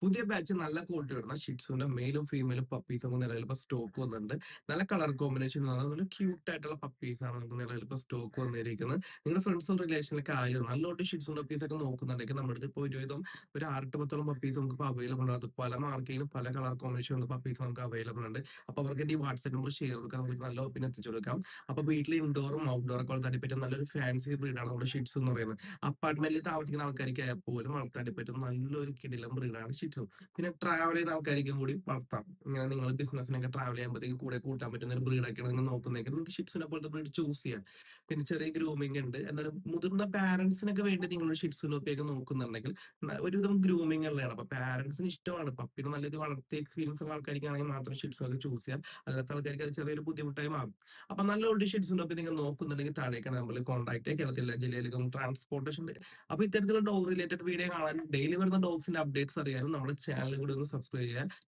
പുതിയ ബാച്ച് നല്ല ക്വാളിറ്റി വരുന്ന ഷിറ്റ്സുന്റെ മെയിലും ഫീമെയിലും പപ്പീസ് നമുക്ക് നിലവിൽ ഇപ്പൊ സ്റ്റോക്ക് വന്നിട്ടുണ്ട്. നല്ല കളർ കോമ്പിനേഷൻ നല്ല ക്യൂട്ട് ആയിട്ടുള്ള പപ്പീസ് ആണ് നമുക്ക് നിലവിൽ ഇപ്പൊ സ്റ്റോക്ക് വന്നിരിക്കുന്നത്. നിങ്ങളുടെ ഫ്രണ്ട്സും റിലേഷനിലൊക്കെ ആയാലും നല്ലോട്ട് ഷിറ്റ്സും പപ്പീസ് ഒക്കെ നോക്കുന്നുണ്ടെങ്കിൽ നമ്മുടെ അടുത്ത് ഇപ്പോൾ ഒരുവിധം ഒരു 6-10 പപ്പീസ് നമുക്ക് ഇപ്പോൾ അവൈലബിൾ ആണ്. അത് പല മാർക്കറ്റിലും പല കളർ കോമ്പിനേഷൻ പപ്പീസ് നമുക്ക് അവൈലബിൾ ഉണ്ട്. അപ്പോൾ അവർക്ക് ഈ വാട്സ്ആപ്പ് നമ്പർ ഷെയർ കൊടുക്കാൻ നമുക്ക് നല്ല ഒപ്പിന് എത്തിച്ചു കൊടുക്കാം. അപ്പോൾ വീട്ടിൽ ഇൻഡോറും ഔട്ട്ഡോറും ഒക്കെ വളർത്താൻ പറ്റും നല്ലൊരു ഫാൻസി ബ്രീഡാണ് നമ്മുടെ ഷിറ്റ്സ് എന്ന് പറയുന്നത്. അപ്പാർട്ട്മെന്റിൽ താമസിക്കുന്ന ആൾക്കാർക്ക് പോലും വളർത്താൻ പറ്റും നല്ലൊരു കിടിലം ബ്രീഡാണ് ഷിറ്റ്സു. പിന്നെ ട്രാവൽ ചെയ്യുന്ന ആൾക്കാർക്കും കൂടി വളർത്താം. ഇങ്ങനെ നിങ്ങൾ ബിസിനസ്സിനൊക്കെ ട്രാവൽ ചെയ്യുമ്പോഴത്തേക്കും കൂടെ കൂട്ടാൻ പറ്റുന്ന ഒരു ബ്രീഡൊക്കെയാണ് നിങ്ങൾ നോക്കുന്നതെങ്കിൽ നിങ്ങൾക്ക് ഷിറ്റ്സിനെ പോലത്തെ ബ്രീഡ് ചൂസ് ചെയ്യാം. പിന്നെ ചെറിയ ഗ്രൂമിംഗ് ഉണ്ട്. എന്നാലും മുതിർന്ന പാരന്റ്സിനൊക്കെ വേണ്ടി നിങ്ങൾ ഷിറ്റ്സിനൊക്കെ നോക്കുന്നുണ്ടെങ്കിൽ ഒരുവിധം ഗ്രൂമിംഗ് ഉള്ളതാണ്. അപ്പൊ പാരന്റ്സിന് ഇഷ്ടമാണ് പപ്പിനെ നല്ലൊരു വളർത്തി എക്സ്പീരിയൻസ് ഉള്ള ആൾക്കാർക്കാണെങ്കിൽ മാത്രം ഷിറ്റ്സിനൊക്കെ ചൂസ് ചെയ്യാം. അല്ലാത്ത ആൾക്കാർക്ക് അത് ചെറിയൊരു ബുദ്ധിമുട്ടായി മാറും. അപ്പൊ നല്ല ഓൾഡ് ഷിറ്റ്സിനൊക്കെ നിങ്ങൾ നോക്കുന്നുണ്ടെങ്കിൽ താഴേക്ക് നമ്പറിൽ കോൺടാക്ട് ചെയ്യുക. കേരളത്തിലെ ജില്ലയിലേക്കും ട്രാൻസ്പോർട്ടേഷൻ. അപ്പൊ ഇത്തരത്തിലുള്ള ഡോഗ് റിലേറ്റഡ് വീഡിയോ കാണാനും ഡെയിലി വരുന്ന ഡോഗ്സിന്റെ അപ്ഡേറ്റ്സ് അറിയാനും നമ്മുടെ ചാനൽ കൂടി ഒന്ന് സബ്സ്ക്രൈബ് ചെയ്യുക.